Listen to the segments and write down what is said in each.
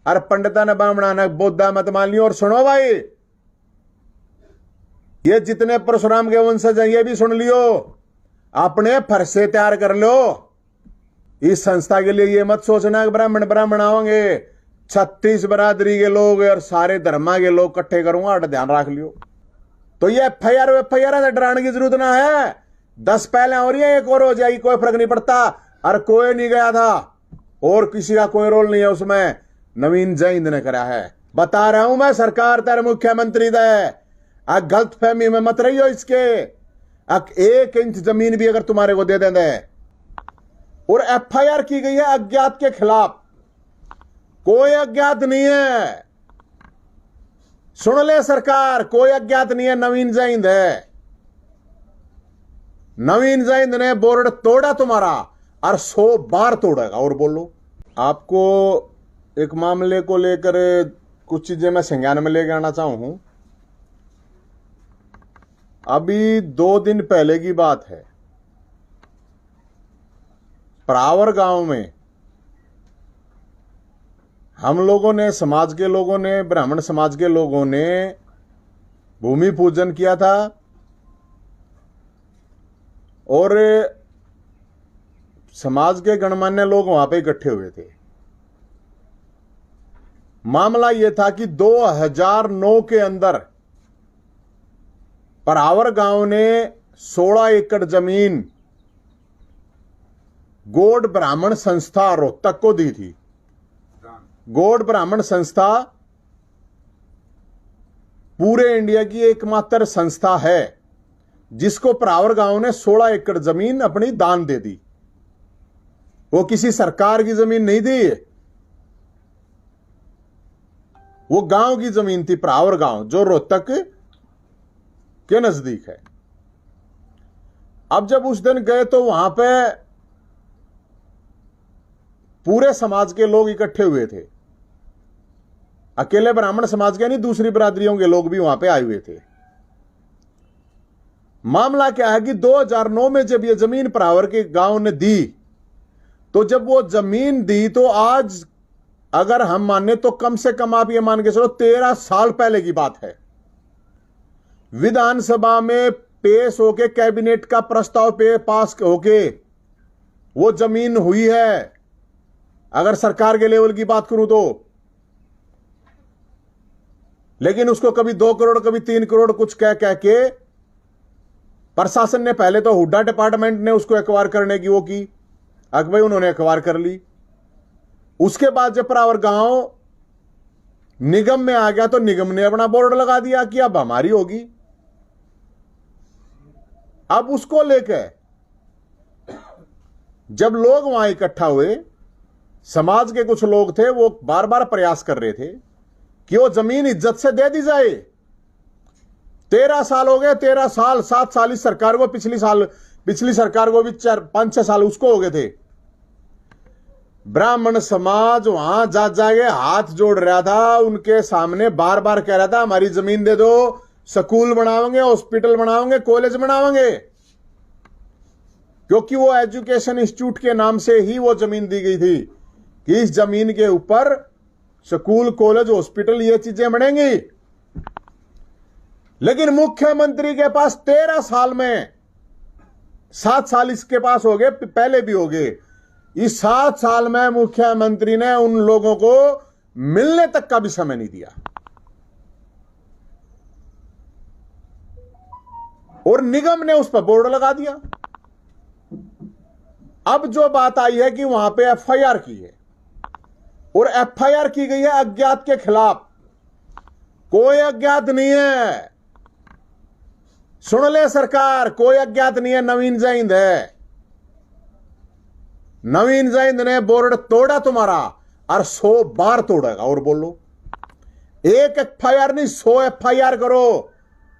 और पंडिता ने ब्राह्मणा ने बौद्धा मत मान लियो। और सुनो भाई, ये जितने परशुराम के वंशज हैं ये भी सुन लियो, अपने फरसे तैयार कर लो। इस संस्था के लिए ये मत सोचना कि ब्राह्मण ब्राह्मण आओगे, 36 बरादरी के लोग और सारे धर्मा के लोग इकट्ठे करूंगा, ध्यान रख लियो। तो ये एफ आई आर से डराने की जरूरत ना है। 10 पहले हो रही है, एक और हो जाएगी, कोई फर्क नहीं पड़ता। और कोई नहीं गया था और किसी का कोई रोल नहीं है उसमें, नवीन जैन ने करा है। बता रहा हूं मैं, सरकार तेरे मुख्यमंत्री दे, गलत फहमी में मत रहियो इसके। 1 इंच जमीन भी अगर तुम्हारे को दे देंगे। और एफआईआर की गई है अज्ञात के खिलाफ, कोई अज्ञात नहीं है। सुन ले सरकार, कोई अज्ञात नहीं है, नवीन जैन है। नवीन जैन ने बोर्ड तोड़ा तुम्हारा और 100 बार तोड़ेगा। और बोलो, आपको एक मामले को लेकर कुछ चीजें मैं संज्ञान में लेकर आना चाहूं। अभी 2 दिन पहले की बात है, परावर गांव में हम लोगों ने, समाज के लोगों ने, ब्राह्मण समाज के लोगों ने भूमि पूजन किया था। और समाज के गणमान्य लोग वहां पे इकट्ठे हुए थे। मामला यह था कि 2009 के अंदर परावर गांव ने 16 एकड़ जमीन गौड़ ब्राह्मण संस्था रोहतक को दी थी। गौड़ ब्राह्मण संस्था पूरे इंडिया की एकमात्र संस्था है जिसको परावर गांव ने 16 एकड़ जमीन अपनी दान दे दी। वो किसी सरकार की जमीन नहीं दी, वो गांव की जमीन थी, परावर गांव जो रोहतक के नजदीक है। अब जब उस दिन गए तो वहां पे पूरे समाज के लोग इकट्ठे हुए थे, अकेले ब्राह्मण समाज के नहीं, दूसरी बरादरियों के लोग भी वहां पे आए हुए थे। मामला क्या है कि 2009 में जब ये जमीन परावर के गांव ने दी, तो जब वो जमीन दी तो आज अगर हम माने तो कम से कम आप ये मान के चलो 13 साल पहले की बात है। विधानसभा में पेश होके कैबिनेट का प्रस्ताव पे पास होके वो जमीन हुई है, अगर सरकार के लेवल की बात करूं तो। लेकिन उसको कभी 2 करोड़ कभी 3 करोड़ कुछ कह के प्रशासन ने पहले तो हुड्डा डिपार्टमेंट ने उसको एक्वायर करने की वो की, भाई उन्होंने एक्वायर कर ली। उसके बाद जब परावर गांव निगम में आ गया तो निगम ने अपना बोर्ड लगा दिया कि अब हमारी होगी। अब उसको लेकर जब लोग वहां इकट्ठा हुए, समाज के कुछ लोग थे, वो बार बार प्रयास कर रहे थे कि वो जमीन इज्जत से दे दी जाए। 13 साल हो गए, 13 साल, 7 साल इस सरकार को, पिछली सरकार को भी 5-6 साल उसको हो गए थे। ब्राह्मण समाज वहां जाके हाथ जोड़ रहा था, उनके सामने बार बार कह रहा था हमारी जमीन दे दो, स्कूल बनाओगे, हॉस्पिटल बनाओगे, कॉलेज बनाओगे। क्योंकि वो एजुकेशन इंस्टीट्यूट के नाम से ही वो जमीन दी गई थी कि इस जमीन के ऊपर स्कूल, कॉलेज, हॉस्पिटल ये चीजें बनेंगी। लेकिन मुख्यमंत्री के पास 13 साल में 7 साल इसके पास हो गए, पहले भी हो गए, इस 7 साल में मुख्यमंत्री ने उन लोगों को मिलने तक का भी समय नहीं दिया। और निगम ने उस पर बोर्ड लगा दिया। अब जो बात आई है कि वहां पे एफआईआर की है, और एफआईआर की गई है अज्ञात के खिलाफ, कोई अज्ञात नहीं है। सुन ले सरकार, कोई अज्ञात नहीं है, नवीन जैन है। नवीन जैन ने बोर्ड तोड़ा तुम्हारा और 100 बार तोड़ेगा। और बोलो, 1 एफआईआर नहीं, 100 एफआईआर करो।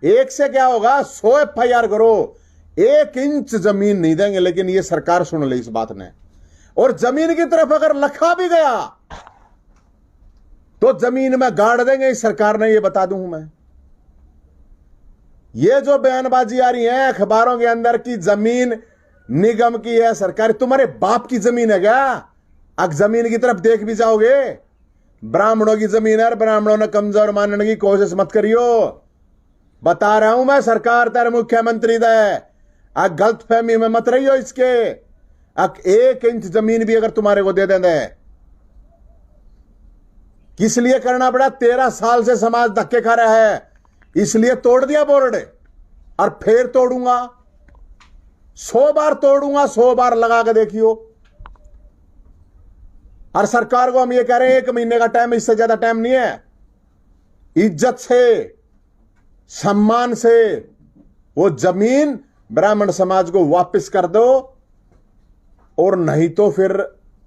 1 से क्या होगा, 100 एफआईआर करो। 1 इंच जमीन नहीं देंगे। लेकिन ये सरकार सुन ले इस बात ने, और जमीन की तरफ अगर लखा भी गया तो जमीन में गाड़ देंगे इस सरकार ने, ये बता दूं मैं। ये जो बयानबाजी आ रही है अखबारों के अंदर की जमीन निगम की है, सरकारी, तुम्हारे बाप की जमीन है क्या? अब जमीन की तरफ देख भी जाओगे ब्राह्मणों की जमीन है, ब्राह्मणों ने कमजोर मानने की कोशिश मत करियो। बता रहा हूं मैं, सरकार तेरे मुख्यमंत्री दे गलत फहमी में मत रहियो इसके। 1 इंच जमीन भी अगर तुम्हारे को दे देंगे, किस लिए करना पड़ा? 13 साल से समाज धक्के खा रहा है, इसलिए तोड़ दिया बोर्ड, और फिर तोड़ूंगा, 100 बार तोड़ूंगा, 100 बार लगा के देखियो। और सरकार को हम ये कह रहे हैं 1 महीने का टाइम, इससे ज्यादा टाइम नहीं है। इज्जत से, सम्मान से वो जमीन ब्राह्मण समाज को वापस कर दो, और नहीं तो फिर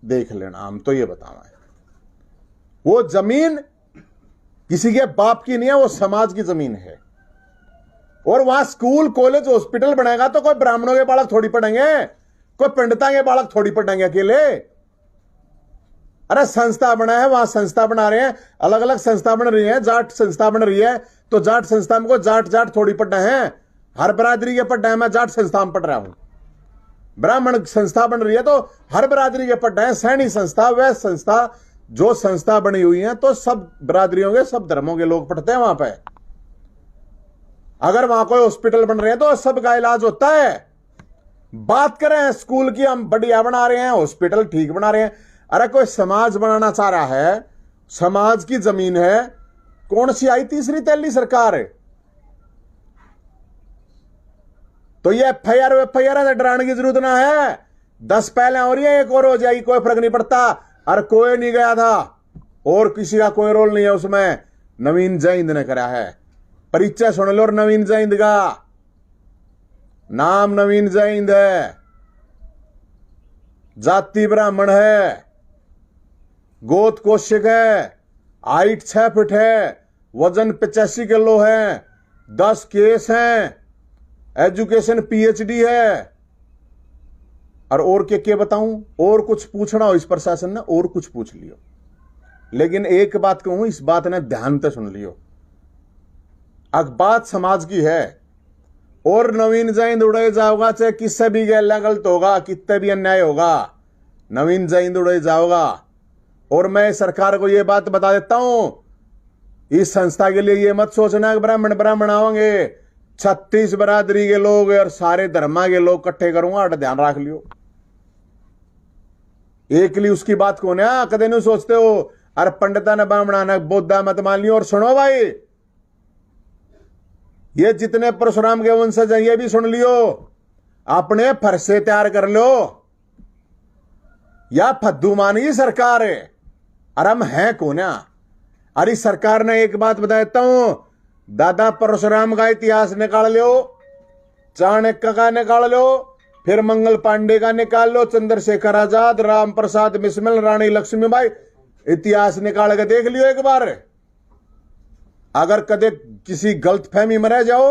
देख लेना। हम तो ये बतावा, वो जमीन किसी के बाप की नहीं है, वो समाज की जमीन है। और वहां स्कूल, कॉलेज, हॉस्पिटल बनेगा तो कोई ब्राह्मणों के बालक थोड़ी पढ़ेंगे, कोई पंडिता के बालक थोड़ी पढ़ेंगे अकेले। अरे संस्था बना है, वहां संस्था बना रहे हैं, अलग अलग संस्था बन रही है, जाट संस्था बन रही है, तो जाट संस्था में को जाट थोड़ी पढ़ना है, हर बरादरी के पढ़ना है। मैं जाट संस्था में पढ़ रहा हूं, ब्राह्मण संस्था बन रही है तो हर बरादरी के पढ़ना है। सैनिक संस्था, वह संस्था, जो संस्था बनी हुई है तो सब बरादरियों के, सब धर्मों के लोग पढ़ते हैं वहां पे। अगर वहां कोई हॉस्पिटल बन रहे हैं तो सबका इलाज होता है। बात करें स्कूल की, हम बढ़िया बना रहे हैं, हॉस्पिटल ठीक बना रहे हैं। अरे कोई समाज बनाना चाह रहा है, समाज की जमीन है, कौन सी आई तीसरी तेली सरकार है? तो ये एफआईआर से डराने की जरूरत ना है। 10 पहले हो रही है, 1 और हो जाएगी, कोई फर्क नहीं पड़ता। अरे कोई नहीं गया था, और किसी का कोई रोल नहीं है उसमें, नवीन जैन ने करा है। परिचय सुन लो, और नवीन जैन का नाम नवीन जैन है, जाति ब्राह्मण है, गोत कौशिक है, हाइट 6 फीट है, वजन 85 किलो है, 10 केस हैं, एजुकेशन पीएचडी है। और क्या बताऊं? और कुछ पूछना हो इस प्रशासन ने, और कुछ पूछ लियो, लेकिन एक बात कहूं, इस बात ने ध्यान से सुन लियो। अब बात समाज की है, और नवीन जैन उड़े जाओगा, चाहे किससे भी गलत होगा, कितने भी अन्याय होगा, नवीन जैन उड़े जाओगा। और मैं सरकार को यह बात बता देता हूं, इस संस्था के लिए ये मत सोचना कि ब्राह्मण आवेंगे, 36 बरादरी के लोग और सारे धर्मा के लोग इकट्ठे करूंगा, ध्यान रख लियो। एक लिए उसकी बात कौन है? कदे नहीं सोचते हो अरे पंडिता ने ब्राह्मणा ने बौद्धा मत मान लियो। और सुनो भाई, ये जितने परशुराम के वंशज हैं ये भी सुन लियो, अपने फरसे तैयार कर लो, या फद्दू मानी सरकार है। अरे हम हैं कौन? अरे सरकार ने एक बात बता देता हूं, दादा परशुराम का इतिहास निकाल लो, चाणक्य का निकाल लो, फिर मंगल पांडे का निकाल लो, चंद्रशेखर आजाद, राम प्रसाद बिस्मिल, रानी लक्ष्मीबाई, इतिहास निकाल के देख लियो एक बार। अगर कदे किसी गलत फहमी में रह जाओ,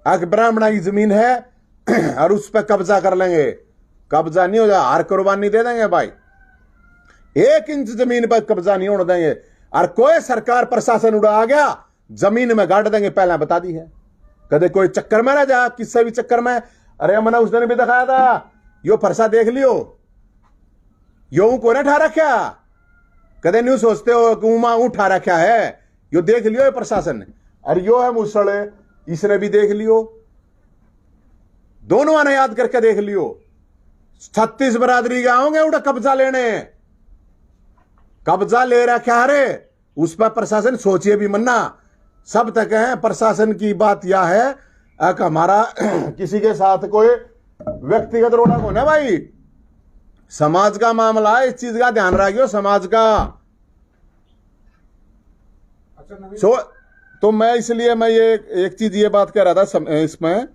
अगर ब्राह्मणा की जमीन है और उस पर कब्जा कर लेंगे, कब्जा नहीं हो जाए, हार कुर्बानी दे देंगे भाई, 1 इंच जमीन पर कब्जा नहीं होने देंगे। और कोई सरकार प्रशासन उड़ा आ गया, जमीन में गाड़ देंगे, पहले बता दी है। कदे कोई चक्कर में रह जा, किससे भी चक्कर में, अरे मैंने उस दिन भी दिखाया था, यो फरसा देख लियो, यो को ना ठा रखा, कदे नहीं सोचते हो कि उमा उठा रखा है, यो देख लियो ये प्रशासन ने। अरे यो है मुसले, इसने भी देख लियो, दोनों ने याद करके देख लियो। 36 बरादरी के आओगे उड़ा कब्जा लेने, कब्जा ले रखा है, उस पर प्रशासन सोचिए भी मन्ना। सब तक है प्रशासन की बात यह है कि हमारा किसी के साथ कोई व्यक्तिगत रोड़ा को ना भाई, समाज का मामला है, इस चीज का ध्यान रखियो, समाज का। सो तो मैं इसलिए मैं ये एक चीज ये बात कह रहा था इसमें,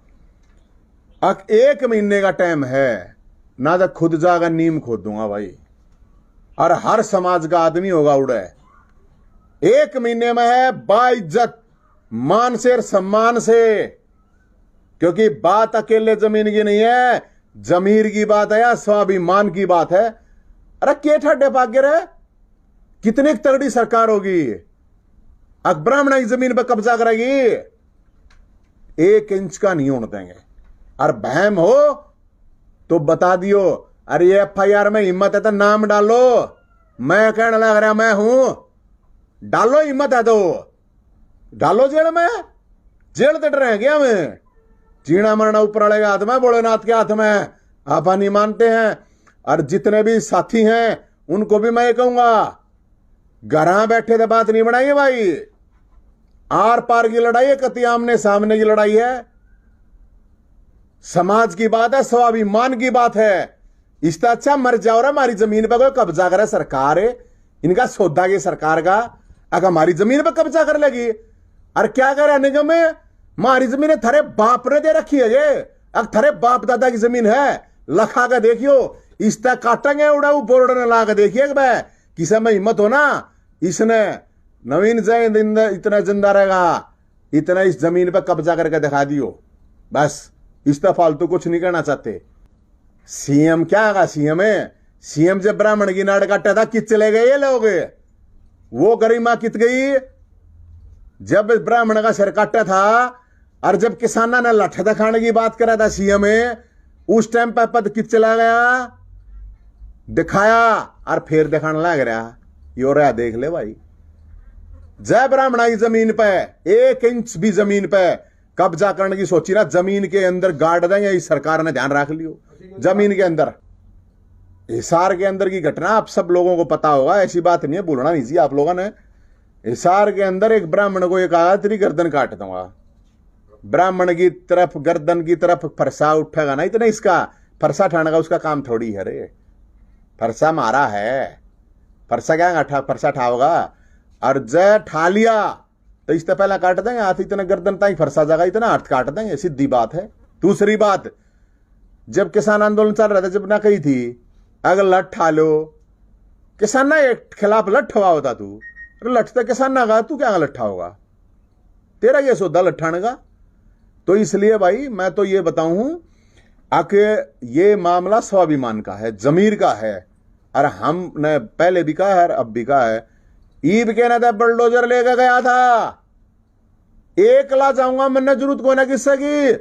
1 महीने का टाइम है ना, तो खुद जाकर नीम खोद दूंगा भाई, और हर समाज का आदमी होगा उड़े। 1 महीने में है बाइज्जत, मान से और सम्मान से, क्योंकि बात अकेले जमीन की नहीं है, जमीर की बात है या स्वाभिमान की बात है। अरे के ठड्डे पागे रहे, कितनी तगड़ी सरकार होगी, ब्राह्मण की जमीन पर कब्जा करेगी, 1 इंच का नहीं होने देंगे। और बहम हो तो बता दियो, अरे एफआईआर में हिम्मत है तो नाम डालो, मैं कहने लग रहा मैं हूं, डालो हिम्मत है तो डालो जेल में, जेल तट रहे क्या मैं, जीना मरना ऊपर वाले के हाथ में, भोलेनाथ के हाथ में, आप नहीं मानते हैं। और जितने भी साथी हैं उनको भी मैं ये कहूंगा, घर बैठे तो बात नहीं बनाइए भाई, आर पार की लड़ाई है, कति आमने सामने की लड़ाई है, समाज की बात है, स्वाभिमान की बात है। इससे अच्छा मर जाओ रहा, हमारी जमीन पर कोई कब्जा करे सरकार है, इनका सौदा की सरकार का, अगर हमारी जमीन पर कब्जा कर लेगी, और क्या करे निगम में, हमारी जमीन थारे बाप ने दे रखी है ये, अब थारे बाप दादा की जमीन है, लखा के देखियो, इस तक काटेंगे उड़ाऊ बोर्ड ने ला के देखिए किसी में हिम्मत हो ना, इसने नवीन जैन इतना जिंदा रहेगा, इतना इस जमीन पर कब्जा करके दिखा दियो, बस इस तरह फालतू कुछ नहीं करना चाहते। सीएम क्या आगा, सीएम है, सीएम जब ब्राह्मण की नाड़ काटा था कित चले गए ये लोग, वो गरिमा कित गई जब ब्राह्मण का सिर काटा था, और जब किसाना ने लठ दिखाने की बात करा था सीएम है, उस टाइम पर पद कित चला गया, दिखाया और फिर दिखाने लग रहा, यो रहा देख ले भाई। जय ब्राह्मणा की जमीन पे 1 इंच भी जमीन पे कब्जा करने की सोची ना, जमीन के अंदर गाड़ देंगे, इस सरकार ने ध्यान रख लियो। जमीन के अंदर, हिसार के अंदर की घटना आप सब लोगों को पता होगा, ऐसी बात नहीं है, बोलना नहीं चाहिए आप लोगों ने। हिसार के अंदर एक ब्राह्मण को एक कहा तेरी गर्दन काट दूंगा, ब्राह्मण की तरफ गर्दन की तरफ फरसा उठेगा ना, इतना इसका फरसा ठाने का उसका काम थोड़ी है रे, फरसा मारा है, फरसा क्या फरसा ठाओगा, और जय ठा लिया तो इससे पहला काट देंगे हाथ, इतना गर्दन तक फरसा जाएगा, इतना हाथ काट देंगे, सीधी बात है। दूसरी बात, जब किसान आंदोलन चल रहा था, जब ना कही थी अगर लठ ठा लो, किसान ना खिलाफ लठ हुआ होता तू, लठ तो किसान ना गा, तू क्या लट्ठा होगा, तेरा ये सौदा लट्ठाने का। तो इसलिए भाई मैं तो ये बताऊं आके ये मामला स्वाभिमान का है, जमीर का है, और हमने पहले भी कहा है अब भी कहा है, ईद के ना बुलडोजर लेकर गया था, एकला जाऊंगा, मैंने जरूरत को ना किससे की,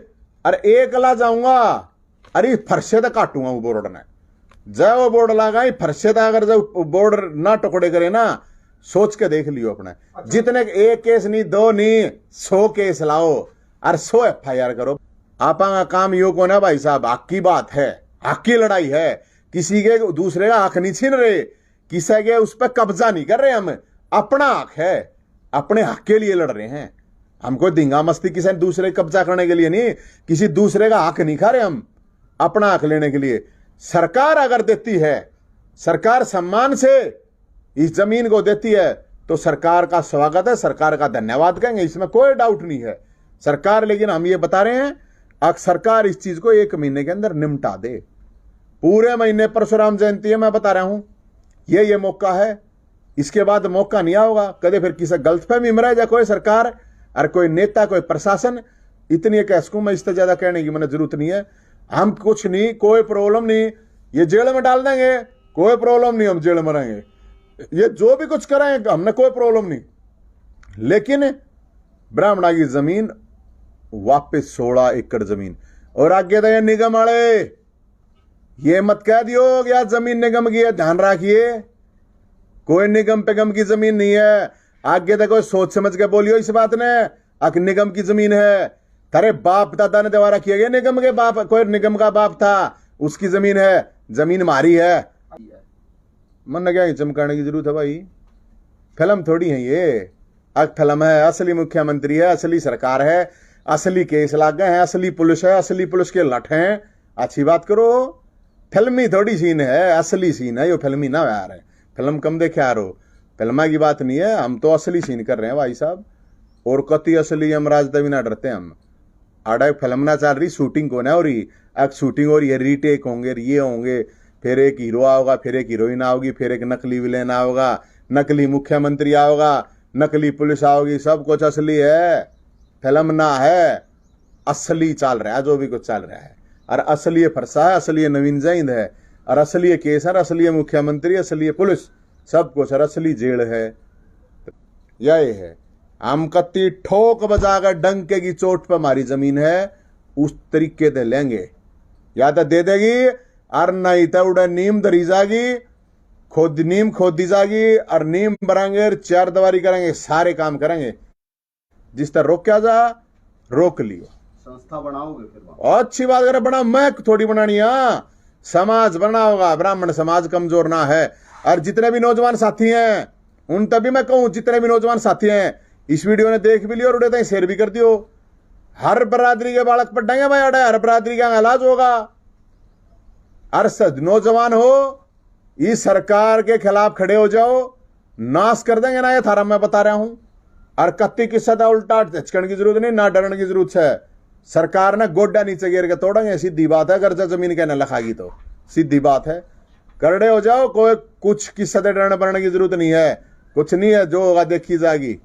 अरे एकला जाऊंगा, अरे फरसे तो काटूंगा वो बोर्ड ने, जय वो बोर्ड लगा फरसे था, अगर जब बोर्ड ना टुकड़े करे ना, सोच के देख लियो अपने, जितने एक केस नहीं, 2 नहीं, 100 केस लाओ और 100 FIR करो। आपका काम यो को ना भाई साहब, हक की बात है, हक की लड़ाई है, किसी के दूसरे का हक नहीं छीन रहे, किसी के उस पर कब्जा नहीं कर रहे, हम अपना हक है, अपने हक के लिए लड़ रहे हैं, हमको धींगा मस्ती किसी दूसरे कब्जा करने के लिए नहीं, किसी दूसरे का हक नहीं खा रहे, हम अपना हक लेने के लिए। सरकार अगर देती है, सरकार सम्मान से इस जमीन को देती है, तो सरकार का स्वागत है, सरकार का धन्यवाद कहेंगे, इसमें कोई डाउट नहीं है सरकार। लेकिन हम ये बता रहे हैं अगर सरकार इस चीज को 1 महीने के अंदर निपटा दे, पूरे महीने परशुराम जयंती है, मैं बता रहा हूं, ये मौका है, इसके बाद मौका नहीं आओगा कदे, फिर किसी गलतफहमी में रह जाए कोई सरकार और कोई नेता, कोई प्रशासन। इतनी कह सकूं मैं, इससे ज्यादा कहने की मैंने जरूरत नहीं है। हम कुछ नहीं, कोई प्रॉब्लम नहीं, ये जेल में डाल देंगे, कोई प्रॉब्लम नहीं, हम जेल में रहेंगे, ये जो भी कुछ करें हमने कोई प्रॉब्लम नहीं, लेकिन ब्राह्मणा की जमीन वापस 16 एकड़ जमीन। और आगे तो ये निगम वाले ये मत कह दियो या जमीन निगम की है, ध्यान रखिए, कोई निगम पेगम की जमीन नहीं है। आगे तो कोई सोच समझ के बोलियो इस बात ने, अक निगम की जमीन है, तेरे बाप दादा ने द्वारा किया गया, निगम के बाप, कोई निगम का बाप था, उसकी जमीन है, जमीन मारी है, मन क्या चमकाने की जरूरत है भाई, फिल्म थोड़ी है ये, अब फिल्म है, असली मुख्यमंत्री है, असली सरकार है, असली केस लाग गए हैं, असली पुलिस है, असली पुलिस के लठ हैं, अच्छी बात करो, फिल्मी थोड़ी सीन है, असली सीन है, यो फिल्मी ना यार है, फिल्म कम देखे आ रहो, फिल्मा की बात नहीं है, हम तो असली सीन कर रहे हैं भाई साहब, और कति असली यमराज तभी ना डरते हम। आड़ा फिल्म ना चल रही, शूटिंग को ना हो रही, अब शूटिंग हो रही है, रीटेक होंगे, ये होंगे, फिर एक हीरो आओगा, फिर एक हीरोइन आओगी, फिर एक नकली विलेन आओगा, नकली मुख्यमंत्री आओगा, नकली पुलिस आओगी, सब कुछ असली है, फिल्म ना है, असली चल रहा है जो भी कुछ चल रहा है, और असली फरसा है, असली नवीन जैन है, और असली केस है, असली मुख्यमंत्री, असली पुलिस, सब कुछ, और असली जेल है, यही है। हम कत्ती ठोक बजाकर डंके की चोट पर हमारी जमीन है, उस तरीके से लेंगे, या तो दे देगी और नहीं तो उड़े नीम दरी जागी, खोद नीम खोद दी जाएगी और नीम बनाएंगे, चार दीवारी करेंगे, सारे काम करेंगे। जिस तरह रोका जा रोक लियो। संस्था बनाओगे फिर? अच्छी बात करे, बना मैं थोड़ी बनानी है, समाज बना होगा। ब्राह्मण समाज कमजोर ना है। और जितने भी नौजवान साथी हैं उन तभी मैं कहूं, जितने भी नौजवान साथी हैं इस वीडियो ने देख भी लियो और उड़े शेयर भी कर दियो। हर बरादरी के बालक पढ़ेंगे भाई, अड़े हर बरादरी का इलाज होगा। अरसद नौजवान हो, इस सरकार के खिलाफ खड़े हो जाओ, नाश कर देंगे ना, ये थारा मैं बता रहा हूं। और कत्ती किस्सा था, उल्टा झचकने की जरूरत नहीं, ना डरने की जरूरत है। सरकार ने गोड्डा नीचे गिर के तोड़ेंगे, सीधी बात है। गर्जा जमीन कहने लखागी तो सीधी बात है, करड़े हो जाओ। कोई कुछ किस्सा डरने पड़ने की जरूरत नहीं है, कुछ नहीं है, जो होगा देखी जाएगी।